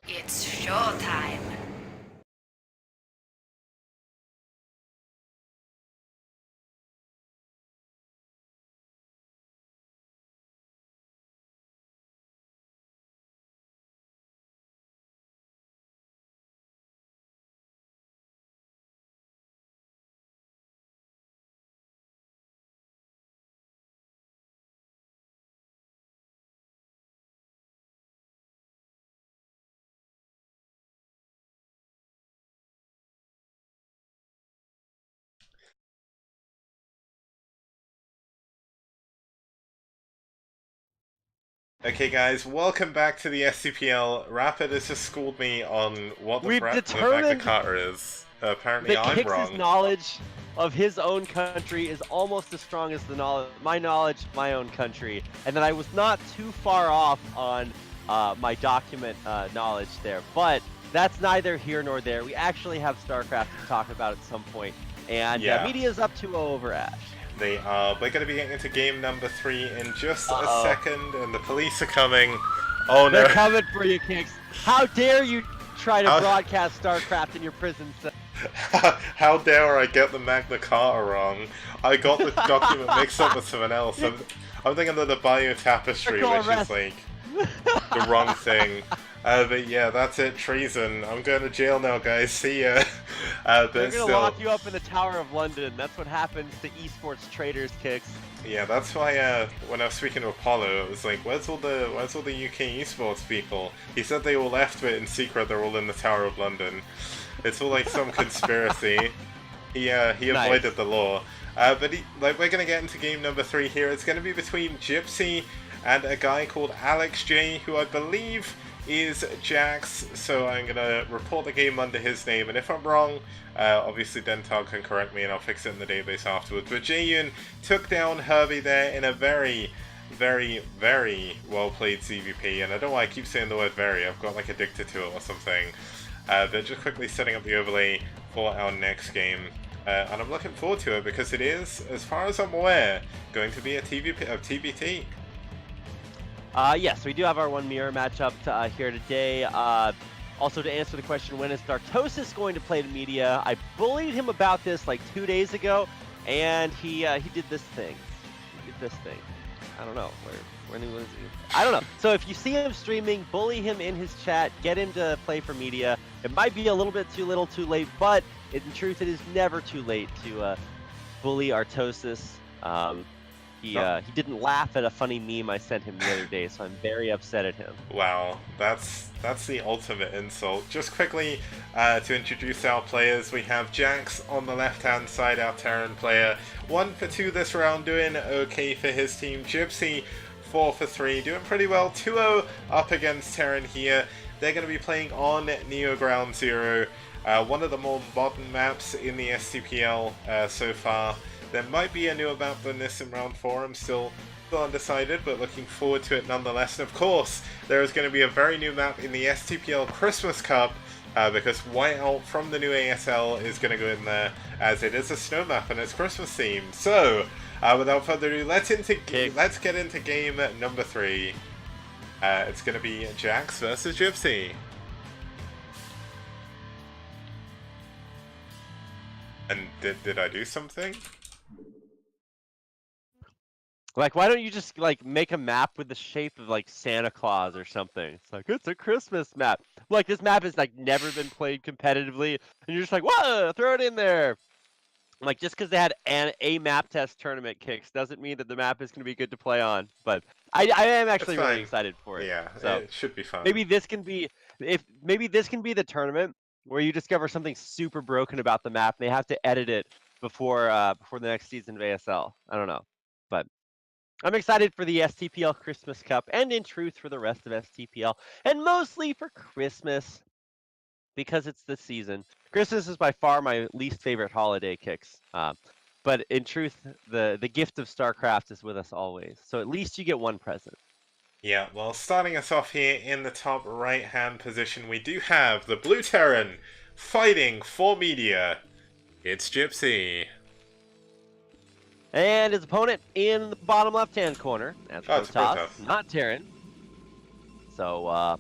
It's showtime. Okay, guys, welcome back to the STPL. Rapid has just schooled me on what We've the Magna determined Carta is. Apparently, that I'm Kix's wrong. knowledge of his own country is almost as strong as my knowledge of my own country, and that I was not too far off on my document knowledge there. But that's neither here nor there. We actually have StarCraft to talk about at some point, and Yeah, media's up 2-0 over aSh. they are. We're going to be getting into game number 3 in just a Uh-oh. second, and the police are coming. Oh no! They're coming for you, Kix. How dare you try to How- broadcast StarCraft in your prison cell? How dare I get the Magna Carta wrong? I got the document mixed up with someone else. I'm thinking of the Bayou Tapestry, Critical which arrest. is like the wrong thing. But yeah, that's it. Treason. I'm going to jail now, guys. See ya. But They're gonna still, lock you up in the Tower of London. That's what happens to esports traders, Kicks. yeah, that's why when I was speaking to Apollo, it was like, where's all the UK esports people? He said they all left, but in secret they're all in the Tower of London. It's all like some conspiracy. He avoided the law. But we're gonna get into game number 3 here. It's gonna be between Gypsy and a guy called Alex J, who I believe is Jaxx. So I'm gonna report the game under his name, and if I'm wrong, obviously Dentog can correct me and I'll fix it in the database afterwards. But Jaeyun took down Herbie there in a very, very, very well played CVP, and I don't know why I keep saying the word very. I've got like addicted to it or something. They're just quickly setting up the overlay for our next game. And I'm looking forward to it because it is, as far as I'm aware, going to be a TBT. Yes, we do have our one mirror matchup here today. Also, to answer the question, when is Dartosis going to play the media? I bullied him about this like 2 days ago, and he did this thing. I don't know when he was. I don't know. So if you see him streaming, bully him in his chat. Get him to play for media. It might be a little bit too little, too late, but in truth, it is never too late to bully Artosis. He didn't laugh at a funny meme I sent him the other day, so I'm very upset at him. Wow, that's the ultimate insult. Just quickly to introduce our players, we have Jaxx on the left-hand side, our Terran player. 1 for 2 this round, doing okay for his team. Gypsy, 4 for 3, doing pretty well. 2-0 up against Terran here. They're going to be playing on Neo Ground Zero, one of the more modern maps in the STPL so far. There might be a newer map than this in round 4. I'm still undecided, but looking forward to it nonetheless. And of course, there is going to be a very new map in the STPL Christmas Cup, because Whiteout from the new ASL is going to go in there, as it is a snow map and it's Christmas themed. So, without further ado, let's get into game number 3. It's going to be Jaxx versus Gypsy. And did I do something? Like, why don't you just like make a map with the shape of like Santa Claus or something? It's like it's a Christmas map. Like this map has like never been played competitively, and you're just like, whoa, throw it in there. Like just because they had a map test tournament, Kicks, doesn't mean that the map is going to be good to play on. But I am actually really excited for it. Yeah, So it should be fun. maybe this can be the tournament where you discover something super broken about the map and they have to edit it before the next season of ASL. I don't know, but I'm excited for the STPL Christmas Cup and in truth for the rest of STPL and mostly for Christmas because it's the season. Christmas is by far my least favorite holiday, Kicks. But in truth, the gift of StarCraft is with us always. So at least you get one present. Yeah, well, starting us off here in the top right-hand position, we do have the Blue Terran fighting for media. It's Gypsy. And his opponent in the bottom left-hand corner, that's Oh, it's Protoss, Protoss. not Terran. So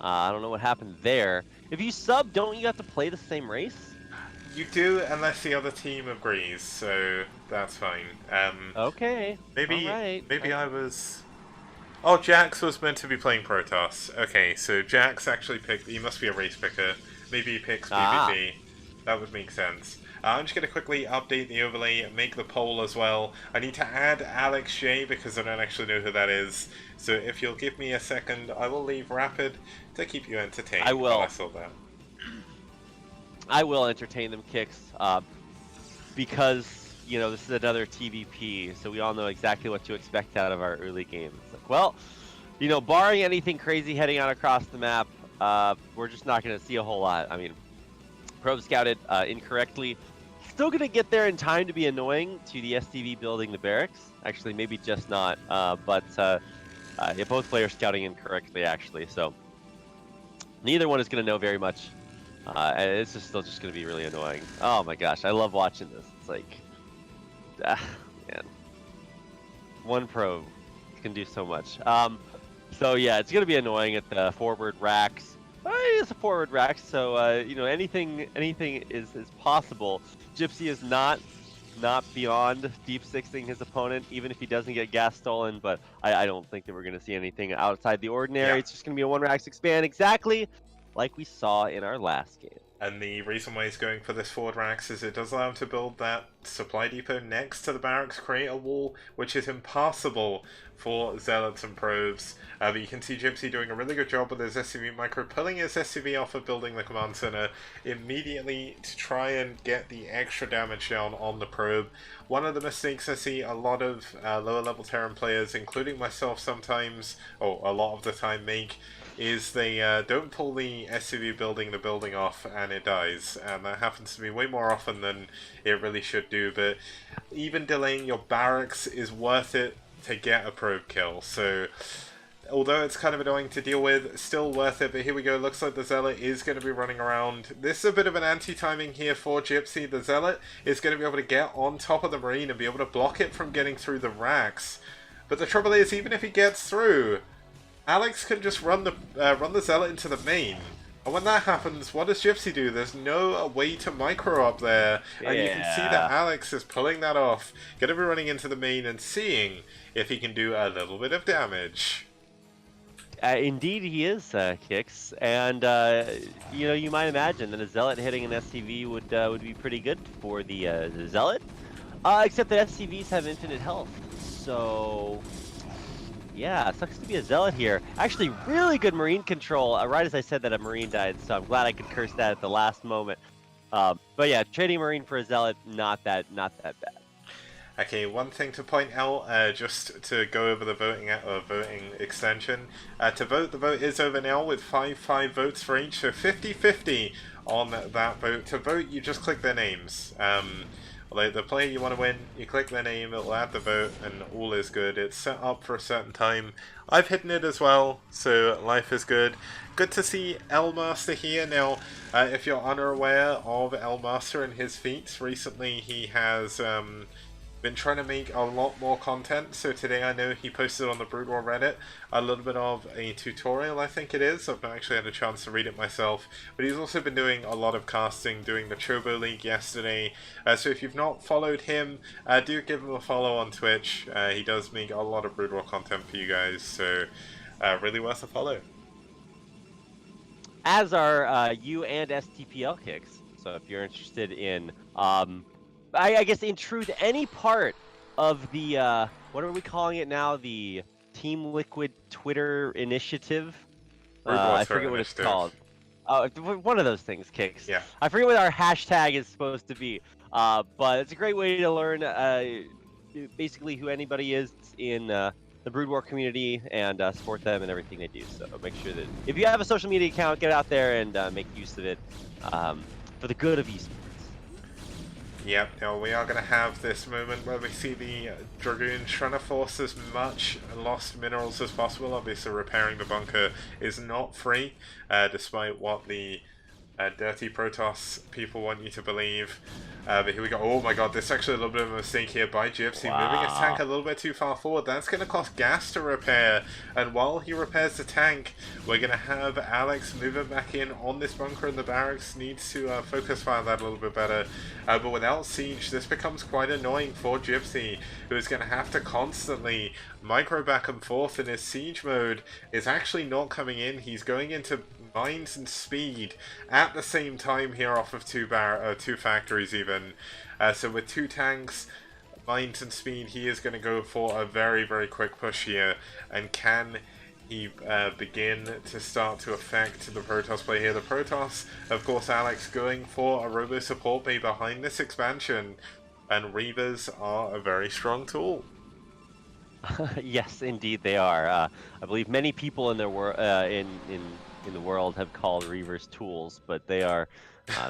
I don't know what happened there. If you sub, don't you have to play the same race? You do, unless the other team agrees, so that's fine. Okay. All Maybe right. I was. Oh, Jaxx was meant to be playing Protoss. Okay, so Jaxx actually picked. He must be a race picker. Maybe he picks PvP. That would make sense. I'm just going to quickly update the overlay and make the poll as well. I need to add aLXJ because I don't actually know who that is. So if you'll give me a second, I will leave Rapid to keep you entertained. I will. While I sort that. I will entertain them, Kicks, because, you know, this is another TVP, so we all know exactly what to expect out of our early games. Like, well, you know, barring anything crazy heading out across the map, we're just not going to see a whole lot. I mean, probe scouted incorrectly. Still going to get there in time to be annoying to the STV building the barracks. Actually, maybe just not, but yeah, both players scouting incorrectly, actually, so neither one is going to know very much. And it's just still just going to be really annoying. Oh my gosh, I love watching this. It's like, man, one probe can do so much. So yeah, it's going to be annoying at the forward racks. It's a forward rack, so you know, anything is possible. Gypsy is not beyond deep sixing his opponent, even if he doesn't get gas stolen. But I don't think that we're going to see anything outside the ordinary. Yeah. It's just going to be a one rack expand exactly like we saw in our last game. And the reason why he's going for this forward racks is it does allow him to build that supply depot next to the barracks, create a wall, which is impossible for Zealots and Probes. But you can see Gypsy doing a really good job with his SCV micro, pulling his SCV off of building the command center immediately to try and get the extra damage down on the probe. One of the mistakes I see a lot of lower level Terran players, including myself sometimes, or a lot of the time, make is they don't pull the SCV building the building off and it dies, and that happens to me way more often than it really should do. But even delaying your barracks is worth it to get a probe kill, so although it's kind of annoying to deal with, still worth it. But here we go, looks like the Zealot is going to be running around. This is a bit of an anti-timing here for Gypsy. The Zealot is going to be able to get on top of the Marine and be able to block it from getting through the racks. But the trouble is, even if he gets through, Alex can just run the Zealot into the main. And when that happens, what does Gypsy do? There's no way to micro up there. And you can see that Alex is pulling that off, going to be running into the main and seeing if he can do a little bit of damage. Indeed he is, Kicks. And, you know, you might imagine that a Zealot hitting an SCV would be pretty good for the Zealot. Except that SCVs have infinite health. So yeah, it sucks to be a Zealot here. Actually, really good Marine control. Right as I said that, a Marine died, so I'm glad I could curse that at the last moment. But yeah, trading Marine for a Zealot, not that bad. Okay, one thing to point out, just to go over the voting extension. To vote, the vote is over now with 5 votes for each, so 50-50 on that vote. To vote, you just click their names. Like the player you want to win, you click their name, it'll add the vote, and all is good. It's set up for a certain time. I've hidden it as well, so life is good. Good to see L-Master here. Now, if you're unaware of L-Master and his feats, recently he has been trying to make a lot more content. So today I know he posted on the Brood War Reddit a little bit of a tutorial, I think it is. I've not actually had a chance to read it myself, but he's also been doing a lot of casting, doing the Chobo League yesterday. So if you've not followed him, do give him a follow on Twitch. He does make a lot of Brood War content for you guys, so really worth a follow. As are you and STPL Kicks. So if you're interested in I guess in truth, any part of the, what are we calling it now? The Team Liquid Twitter initiative? I forget what it's called. One of those things, Kicks. Yeah. I forget what our hashtag is supposed to be. But it's a great way to learn basically who anybody is in the Brood War community and support them and everything they do. So make sure that if you have a social media account, get out there and make use of it for the good of esports. Yep, now we are going to have this moment where we see the Dragoons trying to force as much lost minerals as possible. Obviously repairing the bunker is not free, despite what the Dirty Protoss, people want you to believe. But here we go. Oh my god, this is actually a little bit of a mistake here by Gypsy. Wow. Moving his tank a little bit too far forward. That's going to cost gas to repair. And while he repairs the tank, we're going to have Alex moving back in on this bunker in the barracks. Needs to focus fire that a little bit better. But without siege, this becomes quite annoying for Gypsy, who is going to have to constantly micro back and forth, and his siege mode is actually not coming in. He's going into mines and speed at the same time here off of two factories even. So with 2 tanks, mines and speed, he is going to go for a very, very quick push here. And can he begin to start to affect the Protoss play here? The Protoss, of course, Alex going for a robo support bay behind this expansion. And Reavers are a very strong tool. Yes, indeed they are. I believe many people in their in the world have called Reavers tools, but they are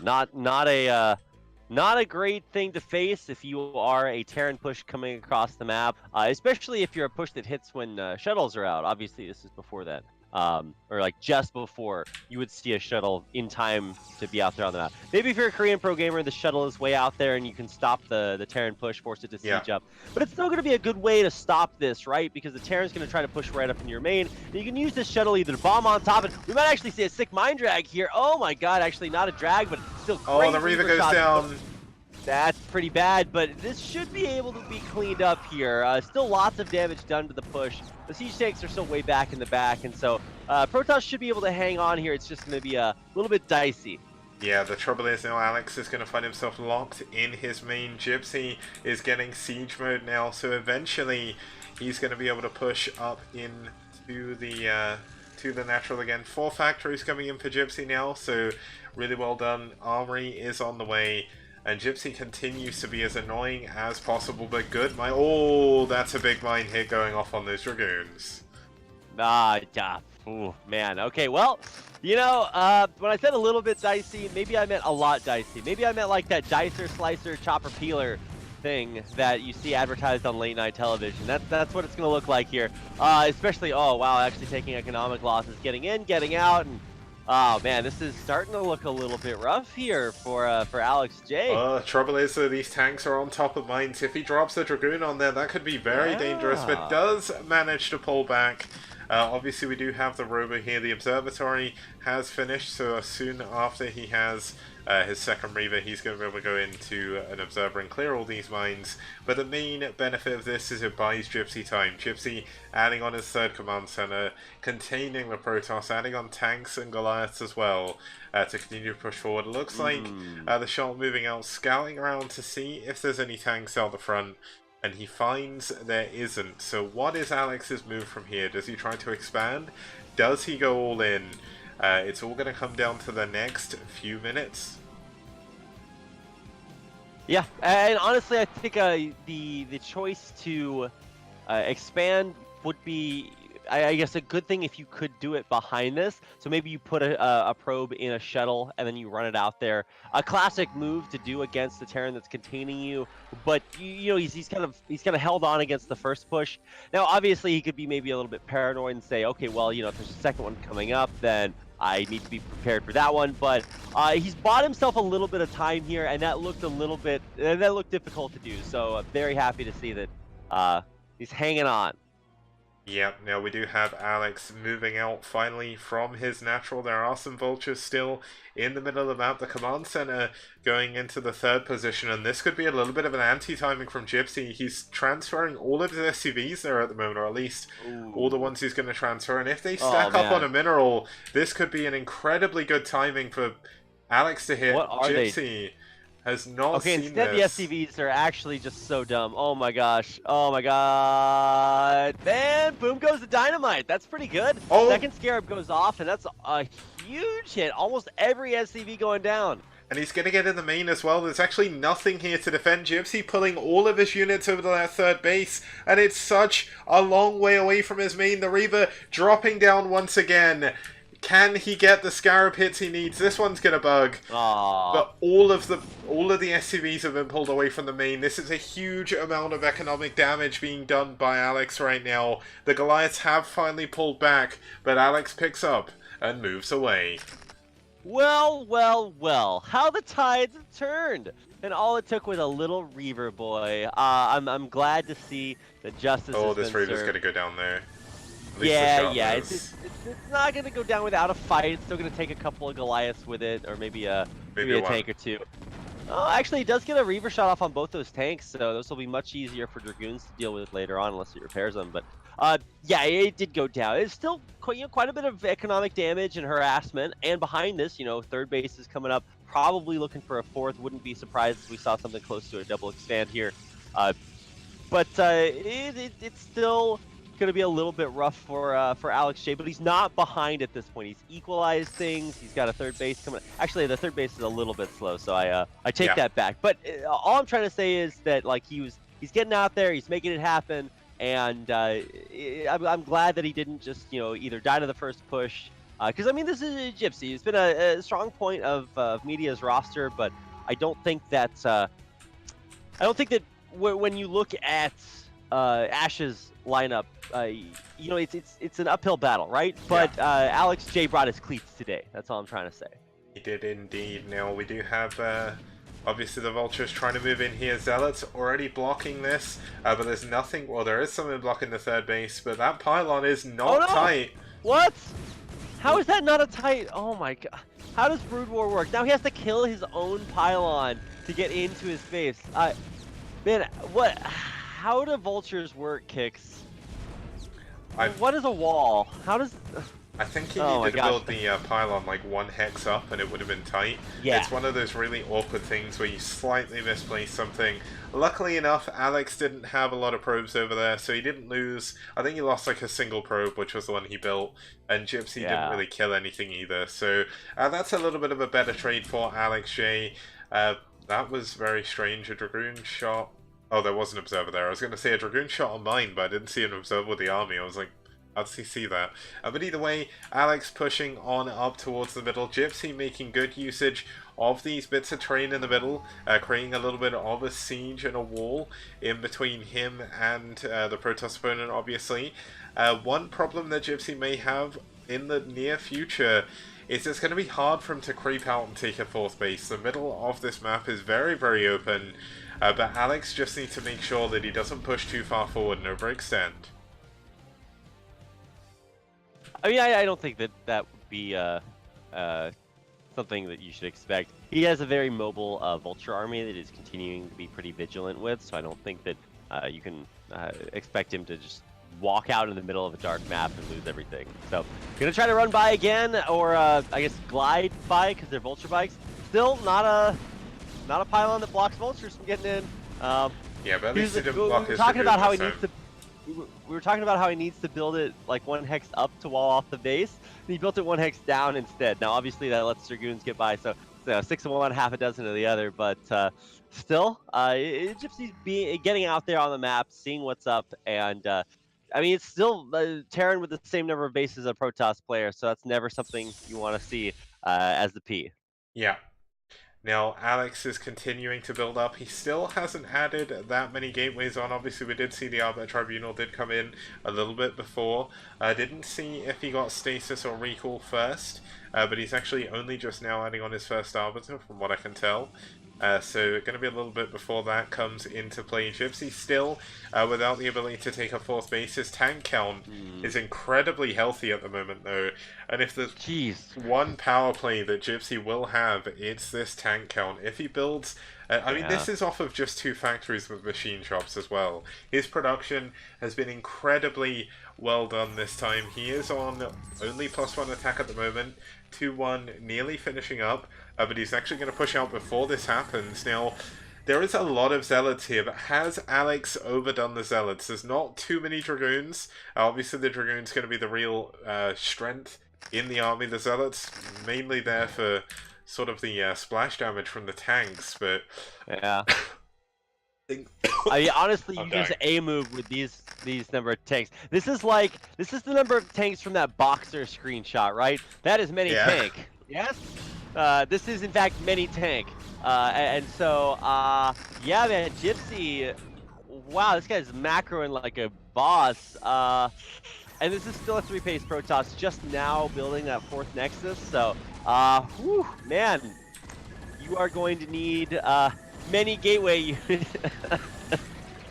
not a great thing to face if you are a Terran push coming across the map, especially if you're a push that hits when shuttles are out. Obviously, this is before that. Or like just before you would see a shuttle in time to be out there on the map. Maybe if you're a Korean pro gamer, the shuttle is way out there and you can stop the Terran push, force it to siege up. But it's still going to be a good way to stop this, right? Because the Terran's going to try to push right up into your main. And you can use this shuttle either to bomb on top of it. We might actually see a sick mine drag here. Oh my god, actually not a drag, but still great. Oh, the Reaver goes down. That's pretty bad, but this should be able to be cleaned up here. Still lots of damage done to the push. The siege tanks are still way back in the back, and so Protoss should be able to hang on here. It's just going to be a little bit dicey. Yeah, the trouble is now Alex is going to find himself locked in his main. Gypsy is getting siege mode now, so eventually he's going to be able to push up into the natural again. 4 factories coming in for Gypsy now, so really well done. Armory is on the way. And Gypsy continues to be as annoying as possible, but good. Oh, that's a big mine hit going off on those Dragoons. Ooh, man. Okay, well, you know, when I said a little bit dicey, maybe I meant a lot dicey. Maybe I meant like that dicer, slicer, chopper, peeler thing that you see advertised on late night television. That's what it's going to look like here. Especially, oh, wow, actually taking economic losses, getting in, getting out, and oh man, this is starting to look a little bit rough here for Alex J. Trouble is that these tanks are on top of mines. If he drops the Dragoon on there, that could be very dangerous, but does manage to pull back. Obviously, we do have the robo here. The observatory has finished, so soon after he has his second Reaver, he's going to be able to go into an observer and clear all these mines. But the main benefit of this is it buys Gypsy time. Gypsy adding on his 3rd command center, containing the Protoss, adding on tanks and Goliaths as well to continue to push forward. It looks like the shot moving out, scouting around to see if there's any tanks out the front. And he finds there isn't. So what is Alex's move from here? Does he try to expand? Does he go all in? It's all going to come down to the next few minutes. Yeah, and honestly, I think the choice to expand would be, I guess, a good thing if you could do it behind this. So maybe you put a probe in a shuttle and then you run it out there. A classic move to do against the Terran that's containing you, but you know he's kind of held on against the first push. Now, obviously, he could be maybe a little bit paranoid and say, okay, well, you know, if there's a second one coming up, then I need to be prepared for that one. But he's bought himself a little bit of time here, and that looked difficult to do. So I'm very happy to see that he's hanging on. Yep, now we do have Alex moving out finally from his natural. There are some vultures still in the middle of the map. The command center going into the 3rd position, and this could be a little bit of an anti-timing from Gypsy. He's transferring all of his SCVs there at the moment, or at least all the ones he's going to transfer. And if they stack up on a mineral, this could be an incredibly good timing for Alex to hit. What are Gypsy has not seen instead this. the SCVs are actually just so dumb. Oh my gosh. Oh my god. And boom goes the dynamite. That's pretty good. Oh. Second scarab goes off, and that's a huge hit. Almost every SCV going down. And he's going to get in the main as well. There's actually nothing here to defend. Gypsy pulling all of his units over to that 3rd base. And it's such a long way away from his main. The Reaver dropping down once again. Can he get the scarab hits he needs? This one's gonna bug. Aww. But all of the SCVs have been pulled away from the main. This is a huge amount of economic damage being done by Alex right now. The Goliaths have finally pulled back, but Alex picks up and moves away. Well, well, well, how the tides have turned. And all it took was a little Reaver boy. I'm glad to see that justice Oh, has this been Reaver's served. gonna go down there. At least the Yeah, shot yeah, it's does. it's it's, it's not gonna go down without a fight. It's still gonna take a couple of Goliaths with it, or Maybe maybe a a one. tank or two. Oh, actually, it does get a Reaver shot off on both those tanks, so those will be much easier for Dragoons to deal with later on, unless it repairs them. But yeah, it did go down. It's still quite a bit of economic damage and harassment. And behind this, third base is coming up, probably looking for a fourth. Wouldn't be surprised if we saw something close to a double expand here. Uh, but it's still going to be a little bit rough for aSh, but he's not behind at this point. He's equalized things. He's got a third base coming. Actually, the third base is a little bit slow, so I take Yeah. that back. But all I'm trying to say is that like he's getting out there, he's making it happen, and I'm glad that he didn't just either die to the first push. Because I mean, this is Gypsy. It's been a strong point of media's roster, but I don't think that when you look at aSh's lineup, it's an uphill battle, right? But aLj brought his cleats today. That's all I'm trying to say. He did indeed. Now we do have obviously the Vultures trying to move in here. Zealots already blocking this, but there's nothing. Well, there is something blocking the third base, but that pylon is not tight. What? How is that not a tight? Oh my god. How does Brood War work? Now he has to kill his own pylon to get into his base. Man, what? How do vultures work, Kicks? What is a wall? How does? I think he needed to build the pylon like one hex up and it would have been tight. Yeah. It's one of those really awkward things where you slightly misplace something. Luckily enough, Alex didn't have a lot of probes over there, so he didn't lose. I think he lost like a single probe, which was the one he built, and Gypsy didn't really kill anything either. So that's a little bit of a better trade for aLj. That was very strange. A Dragoon shot. Oh, there was an observer there. I was going to say a Dragoon shot on mine, but I didn't see an observer with the army. I was like, how does he see that? But either way, Alex pushing on up towards the middle. Gypsy making good usage of these bits of terrain in the middle, creating a little bit of a siege and a wall in between him and the Protoss opponent, obviously. One problem that Gypsy may have in the near future is it's going to be hard for him to creep out and take a fourth base. The middle of this map is very, very open, but Alex just needs to make sure that he doesn't push too far forward and overextend. I mean, I don't think that would be something that you should expect. He has a very mobile vulture army that is continuing to be pretty vigilant with, so I don't think that you can expect him to just walk out in the middle of a dark map and lose everything. So, gonna try to run by again, or I guess glide by because they're vulture bikes. Still not a pylon that blocks vultures from getting in. Yeah, but at least he didn't block his talking about how he time. needs to. We were talking about how he needs to build it like one hex up to wall off the base, and he built it one hex down instead. Now, obviously, that lets Dragoons get by, so 6 of one, half a dozen of the other. But still, Gypsy's getting out there on the map, seeing what's up, and I mean, it's still Terran with the same number of bases as a Protoss player, so that's never something you want to see as the P. Yeah. Now, Alex is continuing to build up. He still hasn't added that many gateways on. Obviously, we did see the Arbiter Tribunal did come in a little bit before. I didn't see if he got Stasis or Recall first, but he's actually only just now adding on his first Arbiter, from what I can tell. So going to be a little bit before that comes into play. Gypsy still without the ability to take a fourth base. His tank count is incredibly healthy at the moment, though. And if there's one power play that Gypsy will have, it's this tank count. If he builds... I mean, this is off of just 2 factories with machine shops as well. His production has been incredibly well done this time. He is on only +1 attack at the moment. 2-1, nearly finishing up, but he's actually going to push out before this happens. Now, there is a lot of Zealots here, but has Alex overdone the Zealots? There's not too many Dragoons. Obviously, the Dragoon's going to be the real strength in the army. The Zealots mainly there for sort of the splash damage from the tanks, but... Yeah. I mean, honestly, you just A-move with these number of tanks. This is the number of tanks from that Boxer screenshot, right? That is many tank. Yes? This is, in fact, many tank. And so, yeah, man, Gypsy, wow, this guy's macroing like a boss. And this is still a 3-pace Protoss, just now building that 4th Nexus. So, whew, man, you are going to need many gateway units.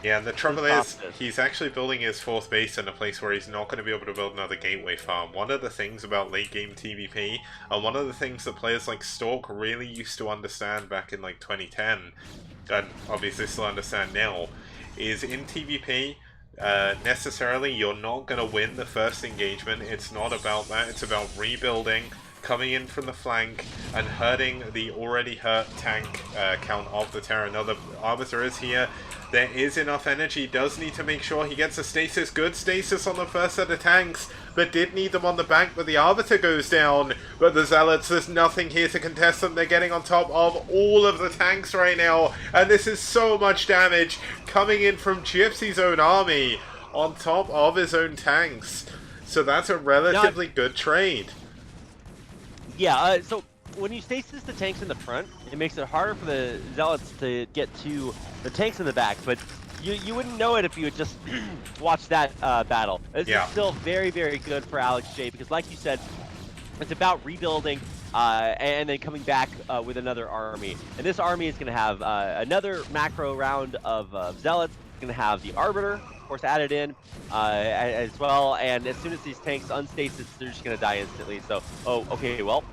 Yeah, and the trouble is, he's actually building his 4th base in a place where he's not going to be able to build another gateway farm. One of the things about late game TvP, and one of the things that players like Stork really used to understand back in like 2010, and obviously still understand now, is in TvP, necessarily you're not going to win the first engagement. It's not about that, it's about rebuilding, coming in from the flank, and hurting the already hurt tank count of the Terra. Now the Arbiter is here. There is enough energy, does need to make sure he gets a stasis, good stasis on the first set of tanks, but did need them on the bank, but the Arbiter goes down. But the Zealots, there's nothing here to contest them, they're getting on top of all of the tanks right now, and this is so much damage coming in from Gypsy's own army, on top of his own tanks. So that's a relatively good trade. Yeah, so when you stasis the tanks in the front, it makes it harder for the Zealots to get to the tanks in the back, but you wouldn't know it if you had just watched that battle. This is still very, very good for aSh, because like you said, it's about rebuilding and then coming back with another army. And this army is going to have another macro round of Zealots. It's going to have the Arbiter, of course, added in as well. And as soon as these tanks unstasis, they're just going to die instantly. So, oh, okay, well,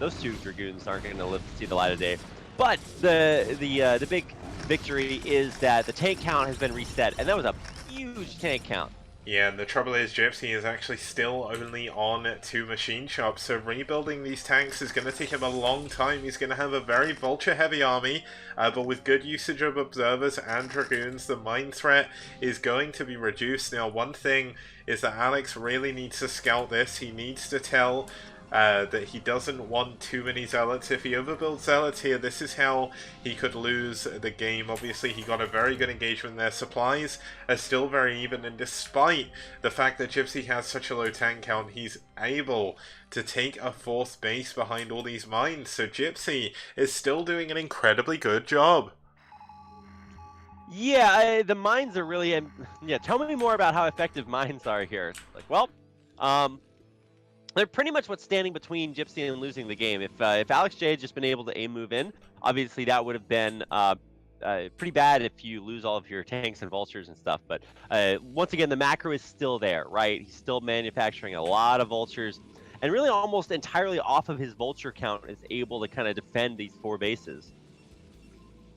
those 2 Dragoons aren't going to live to see the light of day. But the big victory is that the tank count has been reset, and that was a huge tank count. Yeah, and the trouble is Gypsy is actually still only on 2 machine shops, so rebuilding these tanks is going to take him a long time. He's going to have a very vulture-heavy army, but with good usage of observers and dragoons, the mine threat is going to be reduced. Now, one thing is that Alex really needs to scout this. He needs to tell that he doesn't want too many Zealots. If he overbuilds Zealots here, this is how he could lose the game. Obviously, he got a very good engagement there. Supplies are still very even, and despite the fact that Gypsy has such a low tank count, he's able to take a 4th base behind all these mines. So Gypsy is still doing an incredibly good job. Yeah, the mines are really... yeah, tell me more about how effective mines are here. Like, well, they're pretty much what's standing between Gypsy and losing the game. If aSh had just been able to aim move in, obviously that would have been pretty bad if you lose all of your tanks and vultures and stuff. But once again, the macro is still there, right? He's still manufacturing a lot of vultures, and really almost entirely off of his vulture count is able to kind of defend these 4 bases.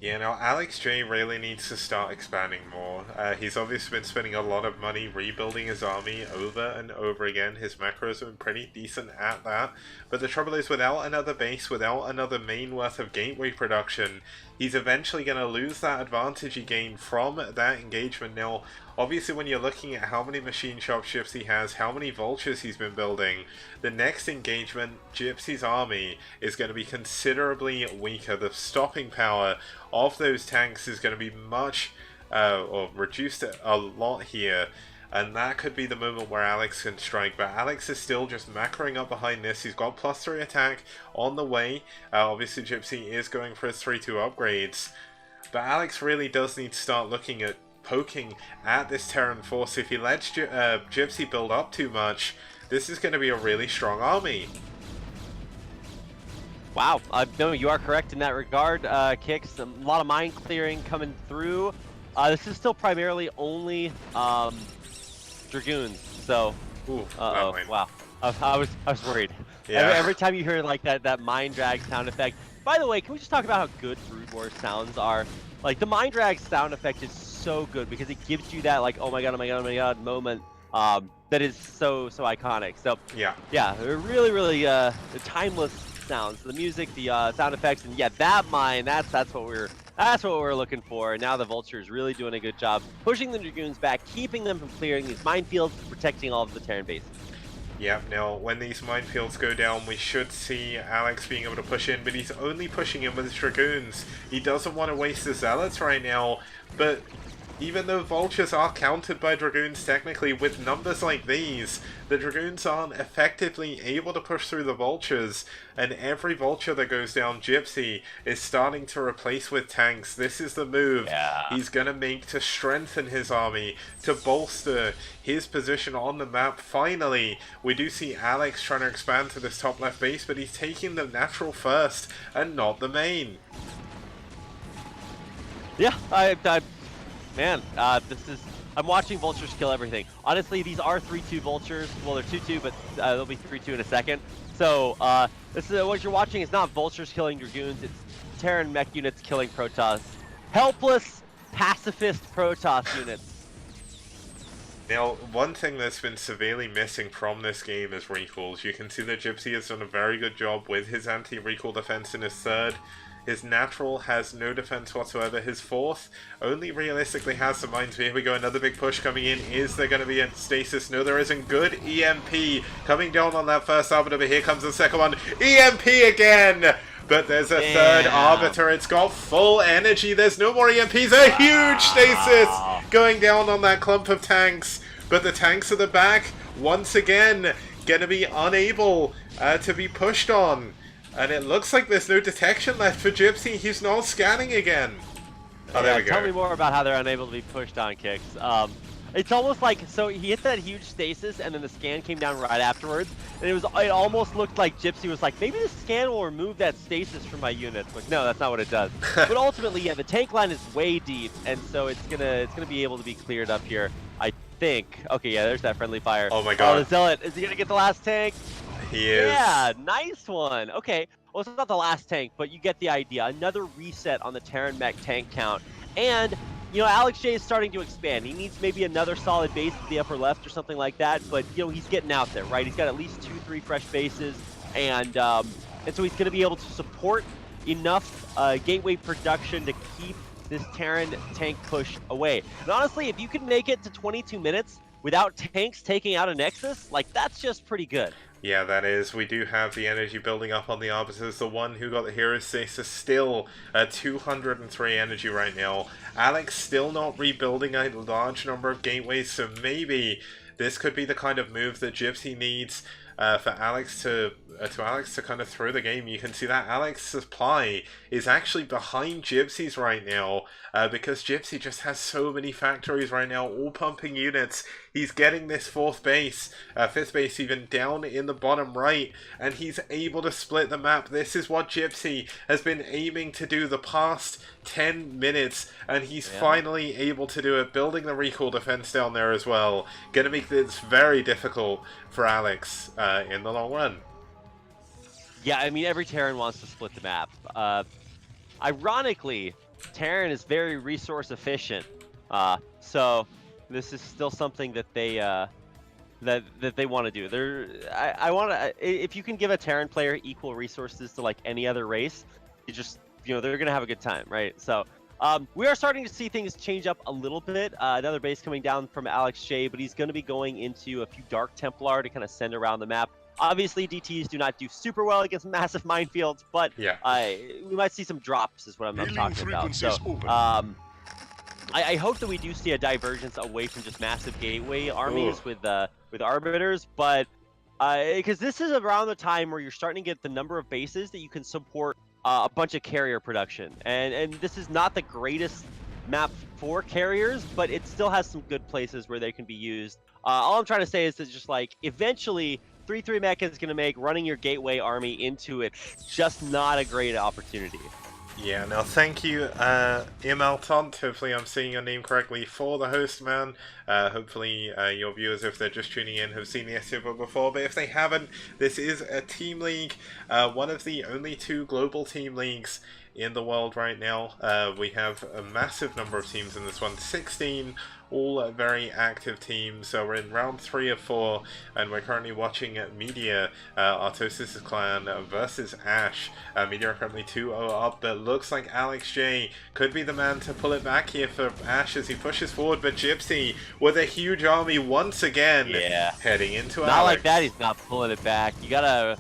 Yeah, now aSh really needs to start expanding more. He's obviously been spending a lot of money rebuilding his army over and over again. His macros have been pretty decent at that. But the trouble is, without another base, without another main worth of gateway production, he's eventually going to lose that advantage he gained from that engagement. Now, obviously when you're looking at how many machine shops Gypsy has, how many vultures he's been building, the next engagement, Gypsy's army is going to be considerably weaker. The stopping power of those tanks is going to be much, or reduced a lot here. And that could be the moment where Alex can strike. But Alex is still just macroing up behind this. He's got +3 attack on the way. Obviously Gypsy is going for his 3-2 upgrades. But Alex really does need to start looking at poking at this Terran force. If he lets Gypsy build up too much, this is going to be a really strong army. Wow, no, you are correct in that regard, Kicks. A lot of mine clearing coming through. This is still primarily only Dragoons, so... Ooh, wow. I was worried. Yeah. Every time you hear like that mine drag sound effect. By the way, can we just talk about how good Brood War sounds are? Like, the mine drag sound effect is so good because it gives you that, like, oh my god, oh my god, oh my god moment that is so iconic. So, yeah, they're really, really timeless sounds. The music, the sound effects, and yeah, that mine, that's what we're looking for. And now the Vulture is really doing a good job pushing the Dragoons back, keeping them from clearing these minefields, protecting all of the Terran bases. Yeah, now when these minefields go down, we should see Alex being able to push in, but he's only pushing in with his Dragoons. He doesn't want to waste the Zealots right now, but Even though Vultures are countered by Dragoons technically, with numbers like these, the Dragoons aren't effectively able to push through the Vultures, and every Vulture that goes down, Gypsy is starting to replace with tanks. This is the move he's going to make to strengthen his army, to bolster his position on the map. Finally, we do see aSh trying to expand to this top left base, but he's taking the natural first and not the main. Yeah, man, I'm watching Vultures kill everything. Honestly, these are 3-2 Vultures. Well, they're 2-2, but they'll be 3-2 in a second. So, this is what you're watching is not Vultures killing Dragoons, it's Terran mech units killing Protoss. Helpless, pacifist Protoss units. Now, one thing that's been severely missing from this game is recalls. You can see that Gypsy has done a very good job with his anti-recall defense in his third. His natural has no defense whatsoever. His fourth only realistically has some mines. Here we go, another big push coming in. Is there going to be a stasis? No, there isn't. Good EMP coming down on that first Arbiter, but here comes the second one. EMP again! But there's a third Arbiter. It's got full energy. There's no more EMPs. A huge stasis going down on that clump of tanks. But the tanks at the back, once again, going to be unable to be pushed on. And it looks like there's no detection left for Gypsy. He's not scanning again. Oh, there we go. Tell me more about how they're unable to be pushed on, Kicks. It's almost like, so he hit that huge stasis, and then the scan came down right afterwards. And it almost looked like Gypsy was like, maybe the scan will remove that stasis from my units. Like, no, that's not what it does. But ultimately, yeah, the tank line is way deep, and so it's gonna be able to be cleared up here, I think. Okay, yeah, there's that friendly fire. Oh my god. Oh, the Zealot, is he gonna get the last tank? He is. Yeah, nice one. Okay, well, it's not the last tank, but you get the idea. Another reset on the Terran mech tank count. And, you know, aSh is starting to expand. He needs maybe another solid base at the upper left or something like that, but, you know, he's getting out there, right? He's got at least 2-3 fresh bases, and so he's going to be able to support enough gateway production to keep this Terran tank push away. And honestly, if you can make it to 22 minutes without tanks taking out a Nexus, like, that's just pretty good. Yeah, that is. We do have the energy building up on the Arbiters. The one who got the Hero Stasis still at 203 energy right now. aSh still not rebuilding a large number of gateways, so maybe this could be the kind of move that Gypsy needs for aSh to kind of throw the game. You can see that aSh's supply is actually behind Gypsy's right now because Gypsy just has so many factories right now, all pumping units. He's getting this fifth base even down in the bottom right, and he's able to split the map. This is what Gypsy has been aiming to do the past 10 minutes, and he's finally able to do it, building the recall defense down there as well. Gonna make this very difficult for aSh in the long run. Yeah, I mean, every Terran wants to split the map. Ironically, Terran is very resource efficient, so this is still something that they that they want to do. I want to. If you can give a Terran player equal resources to like any other race, they're gonna have a good time, right? So. We are starting to see things change up a little bit. Another base coming down from aSh, but he's going to be going into a few Dark Templar to kind of send around the map. Obviously, DTs do not do super well against massive minefields, but we might see some drops is what I'm talking about. So, I hope that we do see a divergence away from just massive gateway armies with Arbiters, but because this is around the time where you're starting to get the number of bases that you can support a bunch of carrier production, and this is not the greatest map for carriers, but it still has some good places where they can be used. All I'm trying to say is that just like eventually 3-3 mech is going to make running your gateway army into it just not a great opportunity. Yeah, now thank you, Imaltant. Hopefully I'm saying your name correctly for the host, man. Hopefully your viewers, if they're just tuning in, have seen the STPL before, but if they haven't, this is a team league, one of the only 2 global team leagues in the world right now. We have a massive number of teams in this one, 16, all very active teams. So we're in round 3 of 4, and we're currently watching Media, Artosis' clan versus aSh. Media are currently 2-0 up, but looks like aLj could be the man to pull it back here for aSh as he pushes forward, but Gypsy with a huge army once again heading into Not like that, he's not pulling it back. You gotta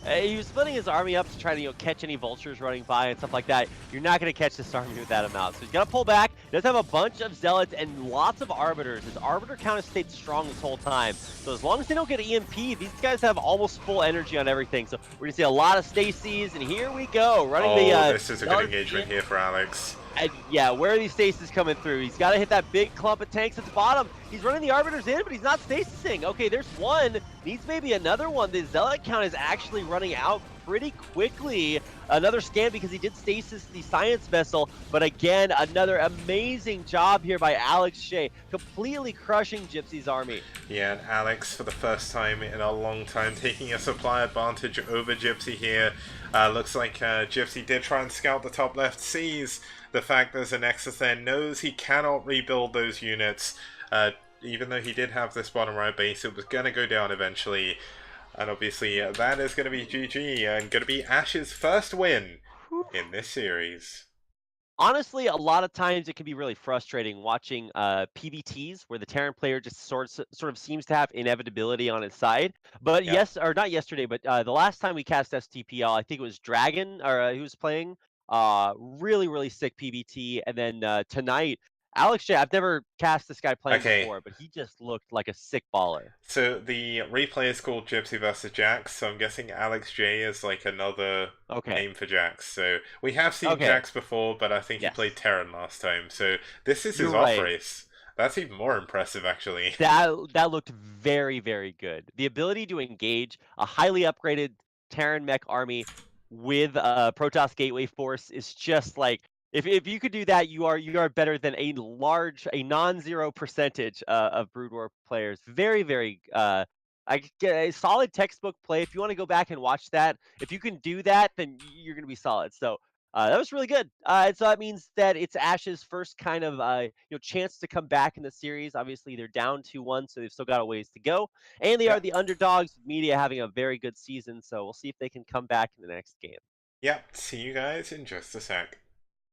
He was splitting his army up to try to, catch any vultures running by and stuff like that. You're not going to catch this army with that amount. So he's going to pull back. He does have a bunch of zealots and lots of arbiters. His arbiter count has stayed strong this whole time. So as long as they don't get EMP, these guys have almost full energy on everything. So we're going to see a lot of Stacies, and here we go. Running this is a good engagement here for Alex. And yeah, where are these stasis coming through? He's got to hit that big clump of tanks at the bottom. He's running the arbiters in, but he's not stasising. Okay, there's one. Needs maybe another one. The zealot count is actually running out pretty quickly. Another scan because he did stasis the science vessel. But again, another amazing job here by aSh, completely crushing Gypsy's army. Yeah, and Alex, for the first time in a long time, taking a supply advantage over Gypsy here. Looks like Gypsy did try and scout the top left, sees the fact there's a Nexus there, knows he cannot rebuild those units. Even though he did have this bottom right base, it was going to go down eventually. And obviously that is going to be GG and going to be aSh's first win in this series. Honestly, a lot of times it can be really frustrating watching PVTs where the Terran player just sort of seems to have inevitability on his side. But yes, or not yesterday, but the last time we cast STPL, I think it was Dragon, or who was playing. Really sick PVT, and then tonight, aSh. I've never cast this guy playing before, but he just looked like a sick baller. So the replay is called Gypsy versus Jaxx, so I'm guessing aSh is like another name for Jaxx. So we have seen Jaxx before, but I think he played Terran last time. So this is his off race. That's even more impressive, actually. That looked very good. The ability to engage a highly upgraded Terran mech army with Protoss Gateway Force is just like, if you could do that, you are better than a non-zero percentage of Brood War players. Very a solid textbook play. If you want to go back and watch that, if you can do that, then you're gonna be solid. So that was really good. So that means that it's aSh's first kind of chance to come back in the series. Obviously, they're down 2-1, so they've still got a ways to go, and they are the underdogs. Media having a very good season, so we'll see if they can come back in the next game. Yep. See you guys in just a sec.